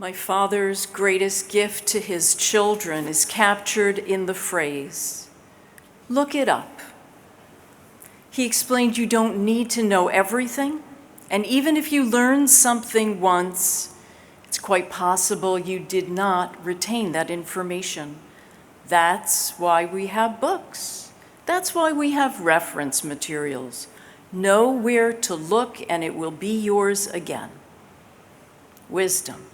My Father's greatest gift to his children is captured in the phrase, "Look it up." He explained you don't need to know everything, and even if you learn something once, it's quite possible you did not retain that information. That's why we have books. That's why we have reference materials. Know where to look and it will be yours again. Wisdom.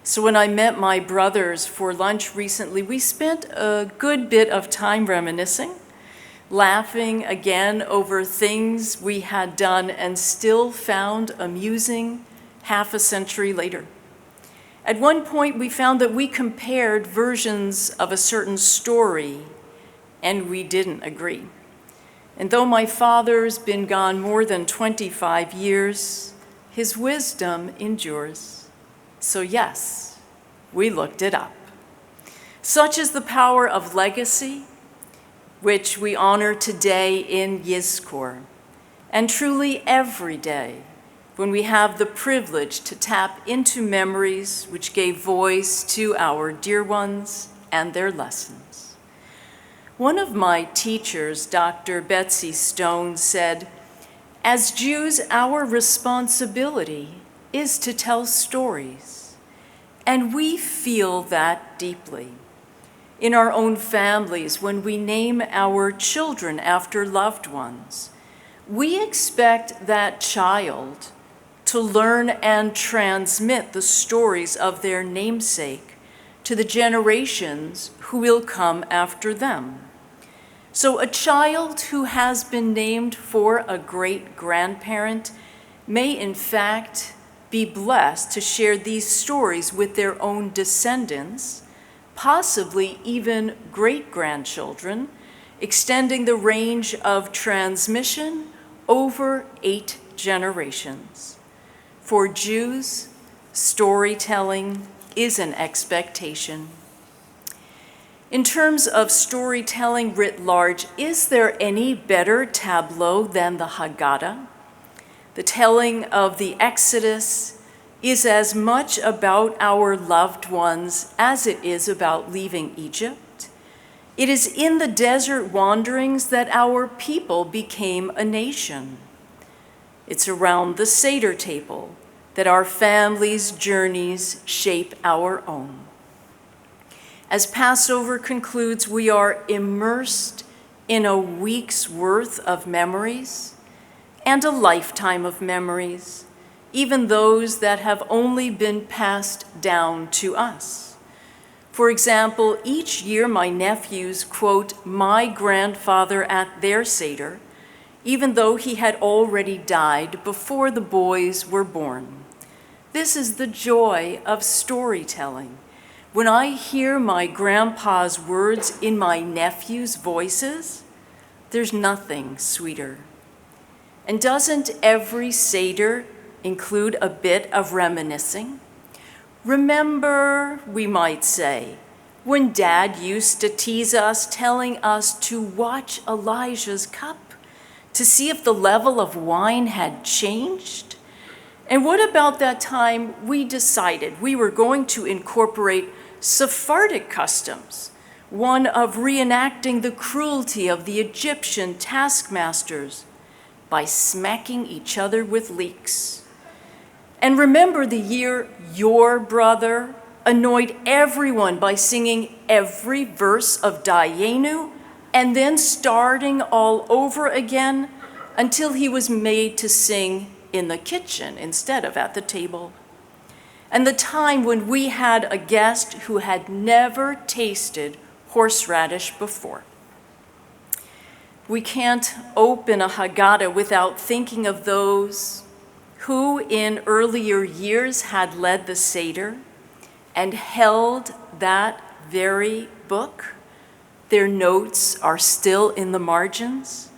So when I met my brothers for lunch recently, we spent a good bit of time reminiscing, laughing again over things we had done and still found amusing half a century later. At one point, we found that we compared versions of a certain story, and we didn't agree. And though my father's been gone more than 25 years, his wisdom endures. So yes, we looked it up. Such is the power of legacy, which we honor today in Yizkor, and truly every day when we have the privilege to tap into memories which gave voice to our dear ones and their lessons. One of my teachers, Dr. Betsy Stone, said, "As Jews, our responsibility is to tell stories, and we feel that deeply. In our own families, when we name our children after loved ones, we expect that child to learn and transmit the stories of their namesake to the generations who will come after them. So a child who has been named for a great-grandparent may in fact be blessed to share these stories with their own descendants, possibly even great-grandchildren, extending the range of transmission over 8 generations. For Jews, storytelling is an expectation. In terms of storytelling writ large, is there any better tableau than the Haggadah? The telling of the Exodus is as much about our loved ones as it is about leaving Egypt. It is in the desert wanderings that our people became a nation. It's around the Seder table that our families' journeys shape our own. As Passover concludes, we are immersed in a week's worth of memories and a lifetime of memories, even those that have only been passed down to us. For example, each year my nephews quote my grandfather at their Seder, even though he had already died before the boys were born. This is the joy of storytelling. When I hear my grandpa's words in my nephews' voices, there's nothing sweeter. And doesn't every Seder include a bit of reminiscing? Remember, we might say, when Dad used to tease us, telling us to watch Elijah's cup to see if the level of wine had changed? And what about that time we decided we were going to incorporate Sephardic customs, one of reenacting the cruelty of the Egyptian taskmasters by smacking each other with leeks? And remember the year your brother annoyed everyone by singing every verse of Dayenu and then starting all over again until he was made to sing in the kitchen instead of at the table. And the time when we had a guest who had never tasted horseradish before. We can't open a Haggadah without thinking of those who in earlier years had led the Seder and held that very book. Their notes are still in the margins,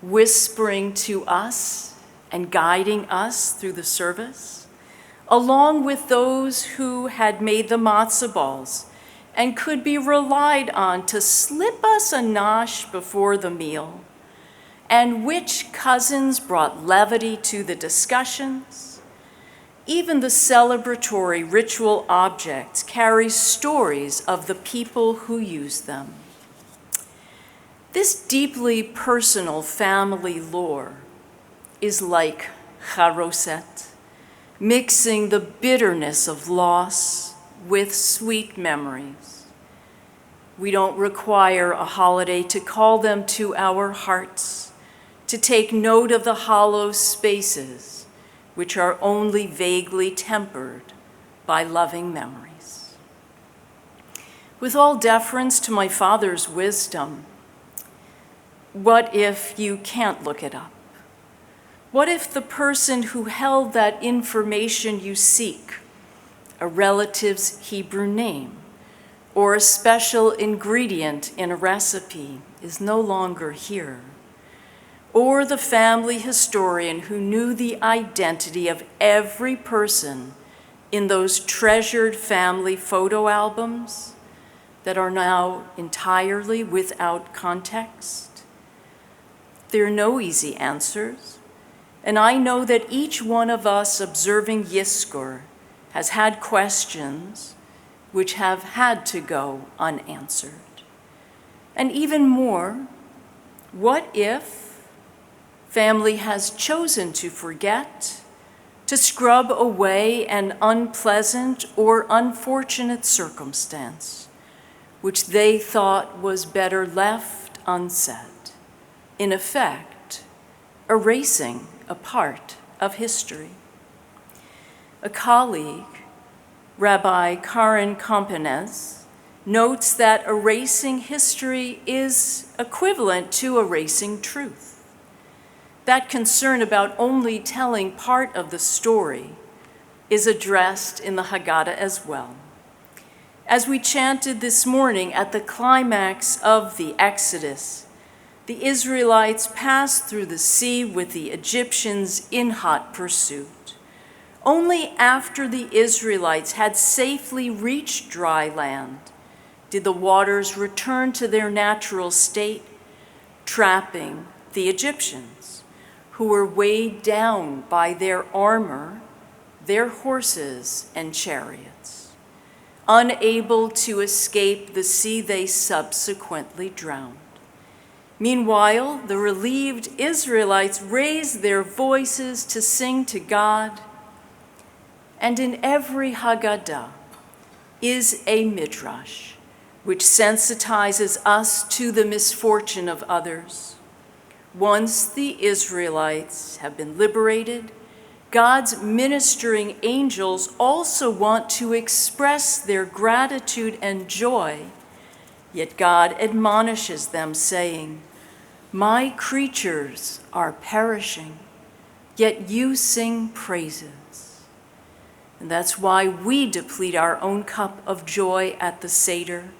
whispering to us and guiding us through the service, along with those who had made the matzah balls and could be relied on to slip us a nosh before the meal, and which cousins brought levity to the discussions. Even the celebratory ritual objects carry stories of the people who use them. This deeply personal family lore is like charoset, mixing the bitterness of loss with sweet memories. We don't require a holiday to call them to our hearts, to take note of the hollow spaces which are only vaguely tempered by loving memories. With all deference to my father's wisdom, what if you can't look it up? What if the person who held that information you seek, a relative's Hebrew name, or a special ingredient in a recipe, is no longer here? Or the family historian who knew the identity of every person in those treasured family photo albums that are now entirely without context? There are no easy answers, and I know that each one of us observing Yizkor has had questions which have had to go unanswered. And even more, what if family has chosen to forget, to scrub away an unpleasant or unfortunate circumstance, which they thought was better left unsaid, in effect, erasing a part of history? A colleague, Rabbi Karen Kompanez, notes that erasing history is equivalent to erasing truth. That concern about only telling part of the story is addressed in the Haggadah as well. As we chanted this morning at the climax of the Exodus, the Israelites passed through the sea with the Egyptians in hot pursuit. Only after the Israelites had safely reached dry land did the waters return to their natural state, trapping the Egyptians, who were weighed down by their armor, their horses, and chariots. Unable to escape the sea, they subsequently drowned. Meanwhile, the relieved Israelites raised their voices to sing to God, and in every Haggadah is a midrash, which sensitizes us to the misfortune of others. Once the Israelites have been liberated, God's ministering angels also want to express their gratitude and joy, yet God admonishes them, saying, "My creatures are perishing, yet you sing praises." And that's why we deplete our own cup of joy at the Seder,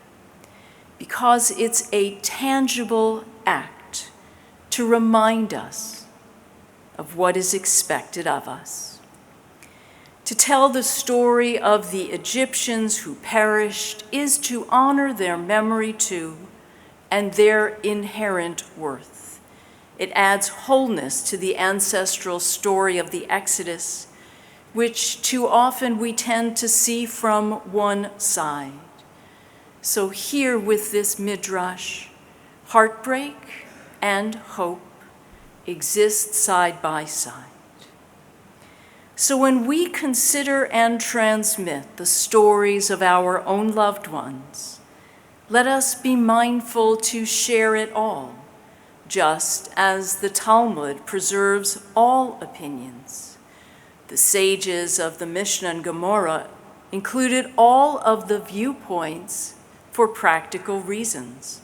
because it's a tangible act to remind us of what is expected of us. To tell the story of the Egyptians who perished is to honor their memory too, and their inherent worth. It adds wholeness to the ancestral story of the Exodus, which too often we tend to see from one side. So here with this midrash, heartbreak and hope exist side by side. So when we consider and transmit the stories of our own loved ones, let us be mindful to share it all, just as the Talmud preserves all opinions. The sages of the Mishnah and Gemara included all of the viewpoints for practical reasons.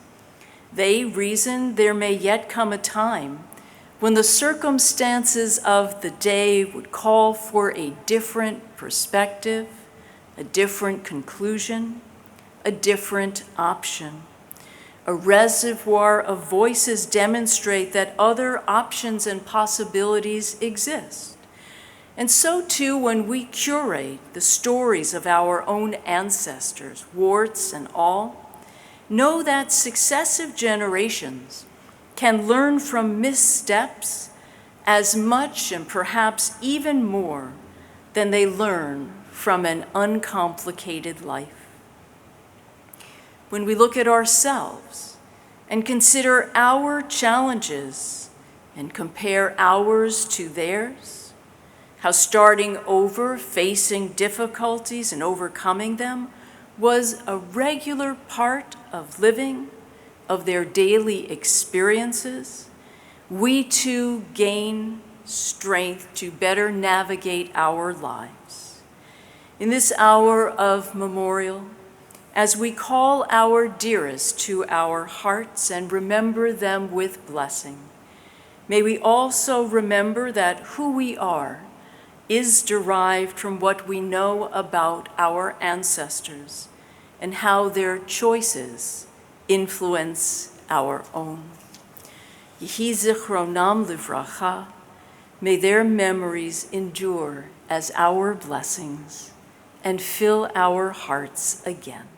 They reasoned there may yet come a time when the circumstances of the day would call for a different perspective, a different conclusion, a different option. A reservoir of voices demonstrate that other options and possibilities exist. And so too, when we curate the stories of our own ancestors, warts and all, know that successive generations can learn from missteps as much and perhaps even more than they learn from an uncomplicated life. When we look at ourselves and consider our challenges and compare ours to theirs, how starting over, facing difficulties and overcoming them was a regular part of living, of their daily experiences, we too gain strength to better navigate our lives. In this hour of memorial, as we call our dearest to our hearts and remember them with blessing, may we also remember that who we are is derived from what we know about our ancestors and how their choices influence our own. Yehi zichronam livracha, may their memories endure as our blessings and fill our hearts again.